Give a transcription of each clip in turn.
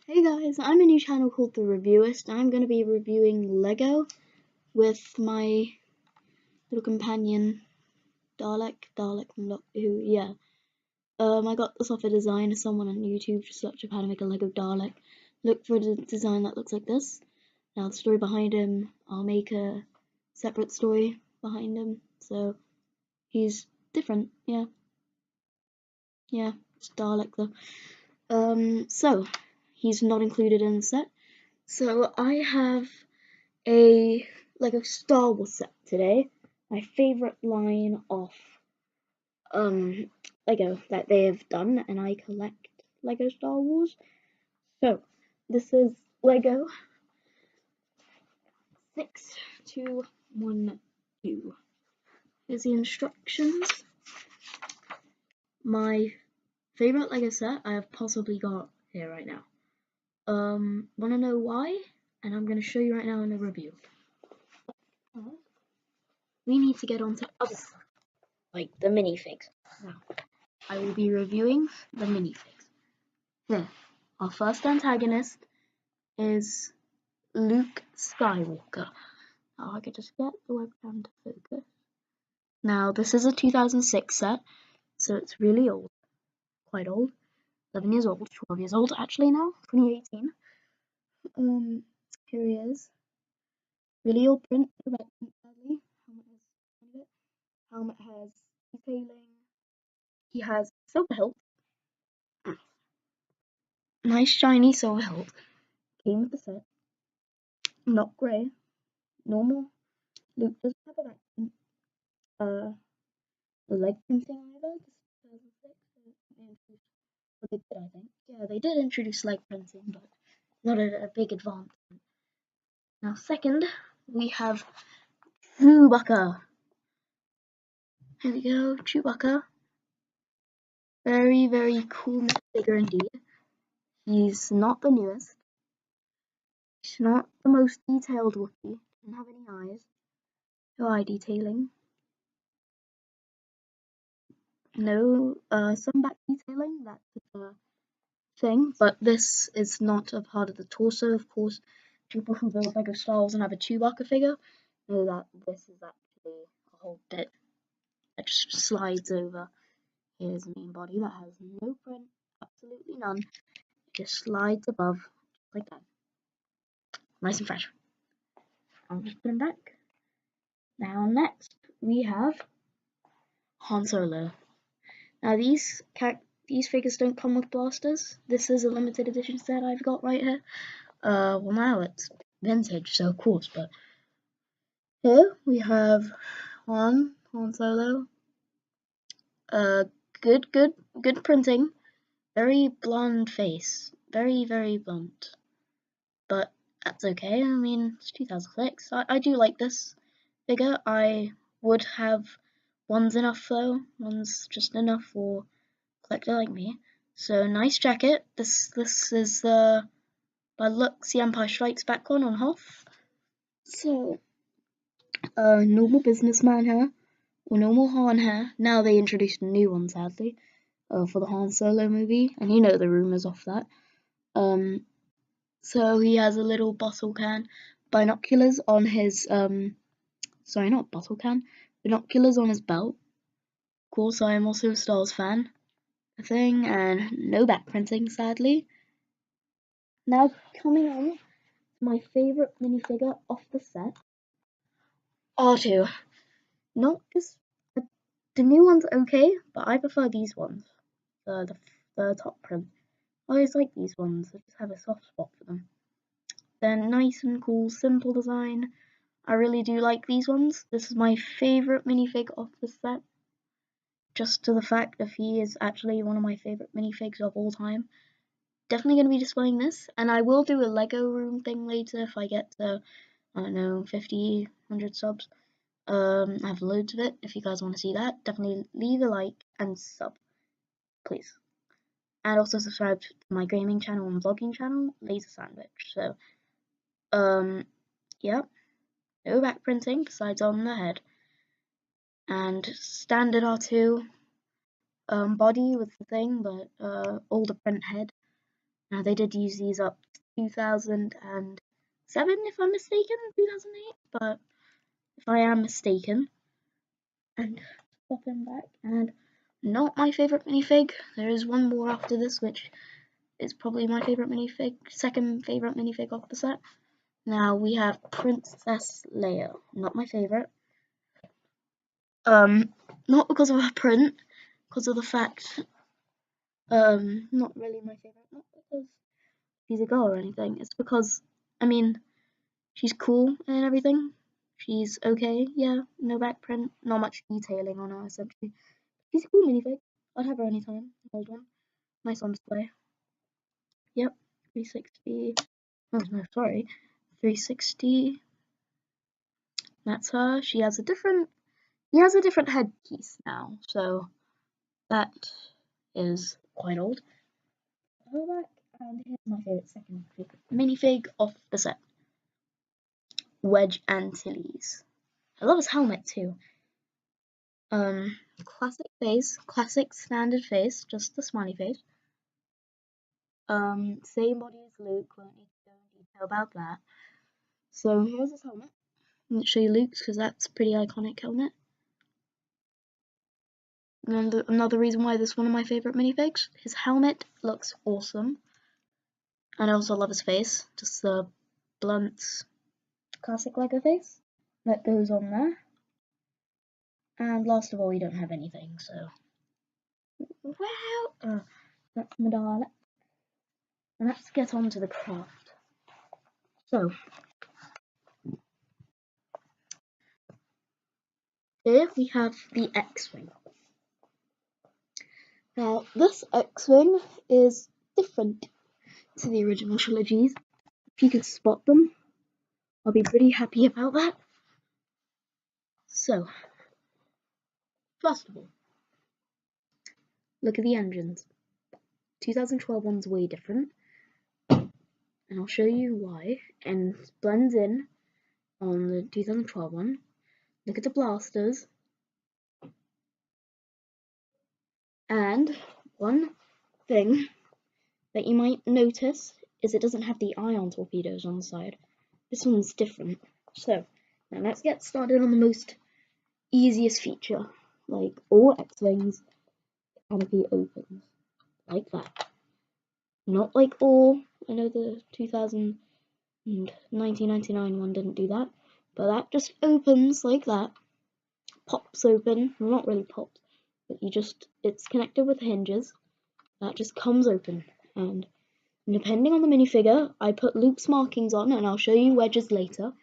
Hey guys, I'm a new channel called The Reviewist. I'm going to be reviewing Lego with my little companion, Dalek from Doctor Who, yeah. I got this off a design of someone on YouTube, just search up how to make a Lego Dalek. Look for a design that looks like this. Now the story behind him, I'll make a separate story behind him, so he's different, yeah. Yeah, it's Dalek though. So, he's not included in the set. So I have a Lego Star Wars set today. My favorite line of Lego that they have done, and I collect Lego Star Wars. So this is Lego 6212. Here's the instructions. My favorite Lego set I have possibly got here right now. Wanna know why? And I'm gonna show you right now in the review. We need to get on to other stuff, like the minifigs. Now, I will be reviewing the minifigs. Here, our first antagonist is Luke Skywalker. Now, I could just get the webcam to focus. Now, this is a 2006 set, so it's really old. Quite old. 11 years old, 12 years old actually now, 2018. Here he is. Really old print, sadly. Helmet has detailing. He has silver hilt. Nice shiny silver hilt. Came with the set. Not grey. Normal. Luke doesn't have an accent. The leg printing either. This is 2006. Well, they did, I think. Yeah, they did introduce leg printing, but not a big advancement. Now, second, we have Chewbacca. Here we go, Chewbacca. Very, very cool figure indeed. He's not the newest. He's not the most detailed Wookiee. Doesn't have any eyes. No eye detailing. No, some back detailing. That's the thing. But this is not a part of the torso. Of course, people who build Lego Star Wars and have a Chewbacca figure know that this is actually a whole bit that just slides over his main body that has no print, absolutely none. It just slides above, just like that. Nice and fresh. I'll just put him back. Now next we have Han Solo. Now these figures don't come with blasters. This is a limited edition set I've got right here. Well now it's vintage, so of course, but here we have Han Solo. Good printing. Very blonde face. Very, very blunt. But that's okay. I mean, it's 2006. I do like this figure. I would have one's enough though. One's just enough for a collector like me. So nice jacket. This is by looks the Empire Strikes Back one on Hoth. So normal businessman hair or normal Han hair. Now they introduced a new one sadly. For the Han Solo movie, and you know the rumors of that. So he has a little bottle can, binoculars on his sorry, not bottle can, binoculars on his belt. Of course, I am also a Star Wars fan, and no back printing, sadly. Now coming on to my favorite minifigure off the set, R2. Not just the new one's okay, but I prefer these ones. The top print. I always like these ones. I just have a soft spot for them. They're nice and cool, simple design. I really do like these ones. This is my favourite minifig off the set. Just to the fact that he is actually one of my favourite minifigs of all time. Definitely going to be displaying this. And I will do a Lego room thing later if I get to, I don't know, 50, 100 subs. I have loads of it. If you guys want to see that, definitely leave a like and sub, please. And also subscribe to my gaming channel and vlogging channel, Laser Sandwich. So, yeah, no back printing besides on the head. And standard R2 body with the thing, but all the print head. Now they did use these up to 2007, if I'm mistaken, 2008, but if I am mistaken, and pop him back, and not my favourite minifig. There is one more after this, which is probably my favourite minifig, second favourite minifig off the set. Now we have Princess Leia, not my favourite. Not because of her print, because of the fact, not really my favourite, not because she's a girl or anything, it's because, I mean, she's cool and everything. She's okay, yeah, no back print, not much detailing on her, essentially. She's a cool minifig. I'd have her anytime, hold one. Nice on display. Yep, 360. Oh no, sorry. 360. That's her. She has a different headpiece now, so that is quite old. Go back, and here's my second favorite minifig off the set. Wedge Antilles. I love his helmet too. Classic face, classic standard face, just the smiley face. Same body as Luke, won't need to go in detail about that. So here's his helmet. I'll show you Luke's because that's a pretty iconic helmet. And another reason why this is one of my favourite minifigs. His helmet looks awesome. And I also love his face, just the blunt, classic Lego face that goes on there. And last of all, we don't have anything, so. Wow! That's my Dalek. And let's get on to the craft. So, here we have the X-Wing. Now, this X-Wing is different to the original trilogies. If you can spot them, I'll be pretty happy about that. So, first of all, look at the engines. 2012 one's way different, and I'll show you why, and blends in on the 2012 one. Look at the blasters, and one thing that you might notice is it doesn't have the ion torpedoes on the side. This one's different. So, now let's get started on the most easiest feature. Like all X-Wings, the canopy opens like that. Not like all, I know the 2000 and 1999 one didn't do that, but that just opens like that. Pops open, well, not really pops, but it's connected with hinges. That just comes open, and depending on the minifigure, I put Luke's markings on, and I'll show you Wedge's later.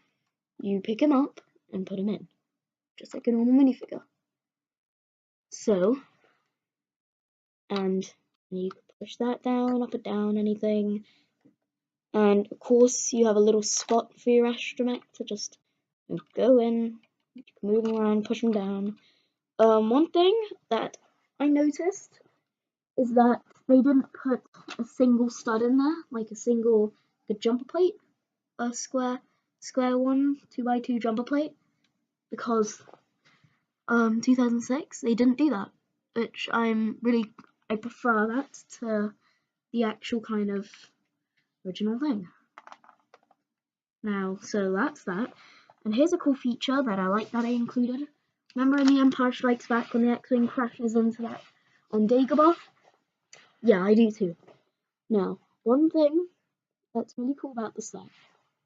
You pick him up and put him in, just like a normal minifigure. So, and you can push that down, up or down, anything. And of course, you have a little spot for your astromech to just go in, move him around, push him down. One thing that I noticed is that they didn't put a single stud in there, like a jumper plate, a square one, 2x2 jumper plate, because 2006 they didn't do that, which I prefer that to the actual kind of original thing. Now, so that's that. And here's a cool feature that I like that I included. Remember in The Empire Strikes Back when the X-Wing crashes into that on Dagobah? Yeah, I do too. Now, one thing that's really cool about this set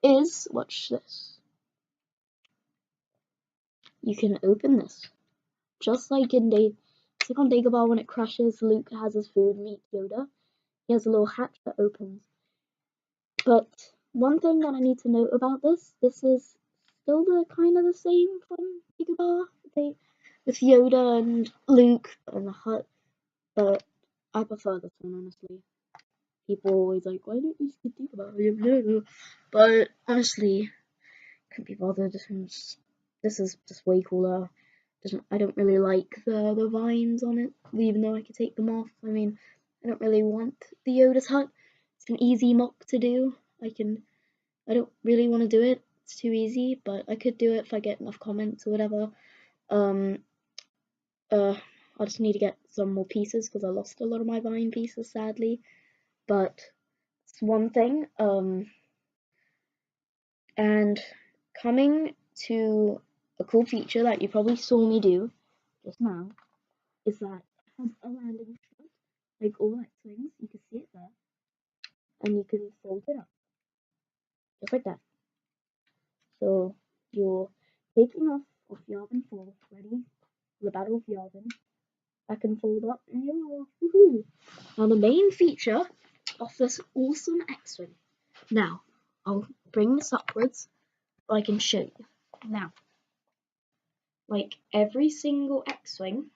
is, watch this. You can open this. Just like on Dagobah when it crashes, Luke has his food, meets Yoda. He has a little hatch that opens. But one thing that I need to note about this is still the kind of the same from Dagobah. With Yoda and Luke and the hut, but I prefer this one, honestly. People always like, why don't you just think about it? But honestly, couldn't be bothered. This is just way cooler. I don't really like the vines on it, even though I could take them off. I mean, I don't really want the Yoda's hut. It's an easy mock to do. I don't really want to do it. It's too easy, but I could do it if I get enough comments or whatever. I just need to get some more pieces because I lost a lot of my vine pieces, sadly. But It's one thing. And coming to a cool feature that you probably saw me do just now is that it has a landing strip, like all that swings. You can see it there, and you can fold it up just like that. So you're taking off Yavin 4, ready for the Battle of Yavin. I can fold up and you're off. Woohoo! Now the main feature of this awesome X-Wing. Now, I'll bring this upwards so I can show you. Now, like every single X-Wing,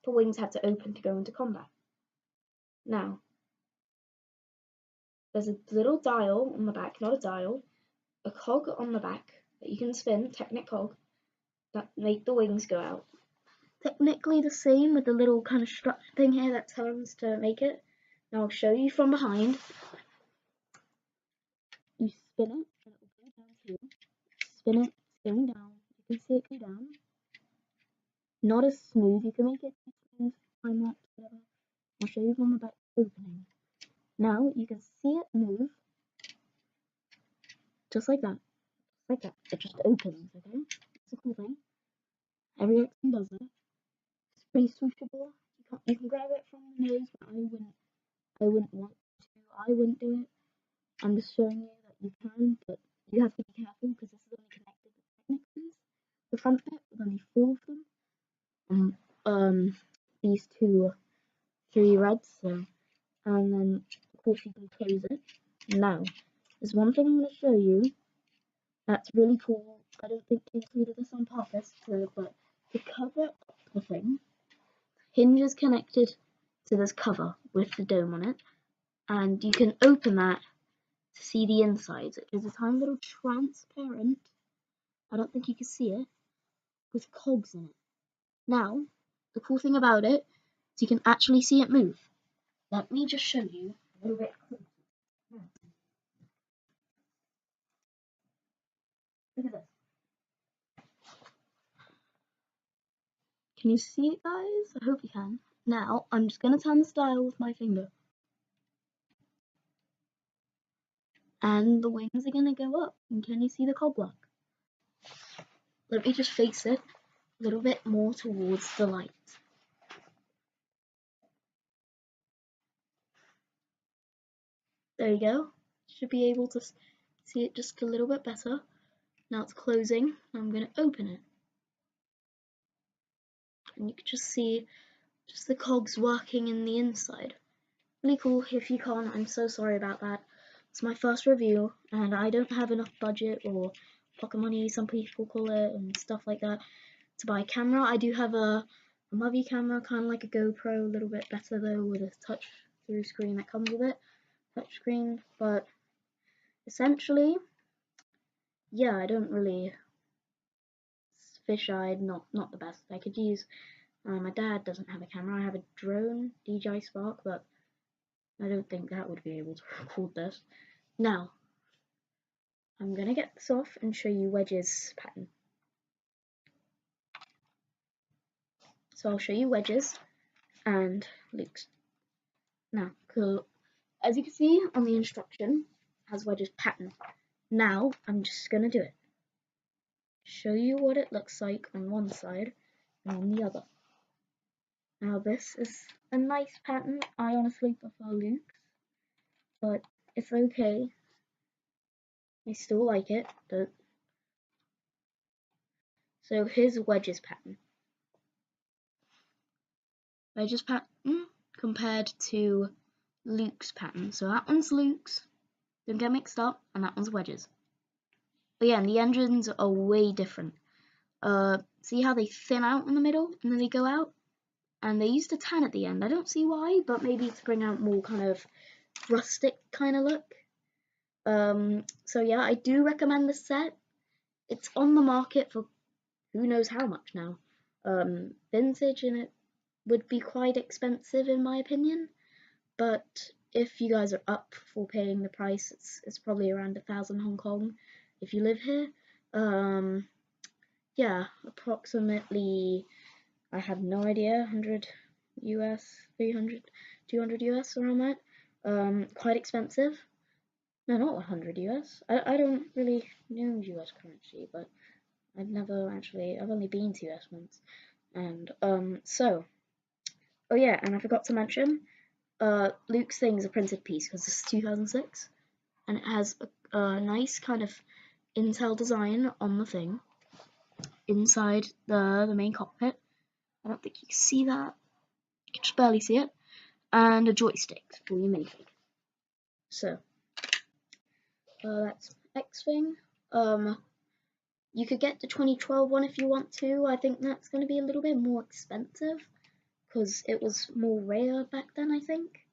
the wings have to open to go into combat. Now, there's a little dial on the back, not a dial, a cog on the back that you can spin, Technic cog, that make the wings go out. Technically the same with the little kind of strut thing here that turns to make it. Now I'll show you from behind. You spin it and it will go down here. Spin it, it's going down. You can see it go down. Not as smooth, you can make it smooth, time lapse, whatever. I'll show you from the back opening. Now you can see it move just like that. Like that. It just opens, okay? It's a cool thing. Every X-Wing does it. It's pretty swooshable. You can grab it from the nose, but I wouldn't want to. I wouldn't do it. I'm just showing you that you can, but you have to be careful because this is only connected with Technics. The front bit with only 4 of them. These 3 reds, so, and then of course you can close it. Now, there's one thing I'm going to show you that's really cool. I don't think they included this on purpose, but to cover up the thing, hinge is connected to this cover with the dome on it, and you can open that to see the insides. It is a tiny little transparent, I don't think you can see it, with cogs in it. Now, the cool thing about it is you can actually see it move. Let me just show you a little bit closer. Look at this. Can you see it, guys? I hope you can. Now, I'm just going to turn the dial with my finger. And the wings are going to go up. And can you see the cog work? Let me just face it a little bit more towards the light. There you go. Should be able to see it just a little bit better. Now it's closing. I'm going to open it. And you can just see just the cogs working in the inside. Really cool. If you can't, I'm so sorry about that. It's my first review and I don't have enough budget or pocket money, some people call it, and stuff like that to buy a camera. I do have a Movie camera, kind of like a GoPro, a little bit better though, with a touch through screen that comes with it. Touch screen, but essentially, yeah, I don't really, fisheye, not the best. I could use, my dad doesn't have a camera. I have a drone, DJI Spark, but I don't think that would be able to record this. Now, I'm gonna get this off and show you Wedge's pattern. So I'll show you Wedge's and Luke's. Now, cool. As you can see on the instruction, it has Wedge's pattern. Now, I'm just gonna do it. Show you what it looks like on one side and on the other. Now this is a nice pattern. I honestly prefer Luke's, but it's okay. I still like it, but so here's Wedge's pattern. Wedge's pattern compared to Luke's pattern. So that one's Luke's, don't get mixed up, and that one's Wedge's. But yeah, and the engines are way different. See how they thin out in the middle and then they go out? And they used a tan at the end. I don't see why, but maybe to bring out more kind of rustic kind of look. So yeah, I do recommend this set. It's on the market for who knows how much now. Vintage, and it would be quite expensive in my opinion. But if you guys are up for paying the price, it's probably around 1,000 Hong Kong if you live here. Yeah, approximately, I have no idea, 100 US, 300, 200 US, around that. quite expensive. No, not 100 US. I don't really know US currency, but I've only been to US once. And, oh yeah, and I forgot to mention, Luke's thing is a printed piece because this is 2006, and it has a nice kind of Intel design on the thing, inside the main cockpit. I don't think you can see that. You can just barely see it. And a joystick for your minifig. So, that's X-Wing. You could get the 2012 one if you want to. I think that's going to be a little bit more expensive because it was more rare back then, I think.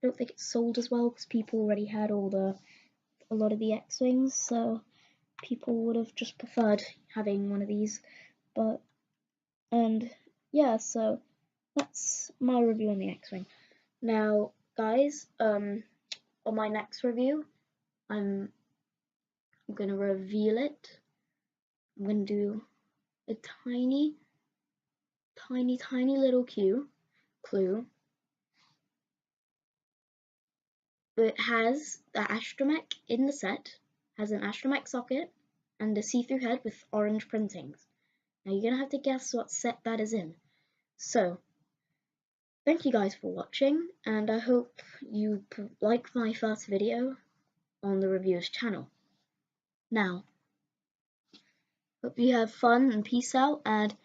I don't think it sold as well because people already had a lot of the X-Wings, so people would have just preferred having one of these. And yeah, so that's my review on the X-Wing. Now, guys, on my next review, I'm gonna reveal it. I'm gonna do a tiny little clue. It has the astromech in the set, has an astromech socket, and a see-through head with orange printings. Now you're gonna have to guess what set that is in. So, thank you guys for watching, and I hope you like my first video on the reviewers channel. Now, hope you have fun and peace out, and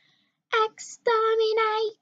exterminate!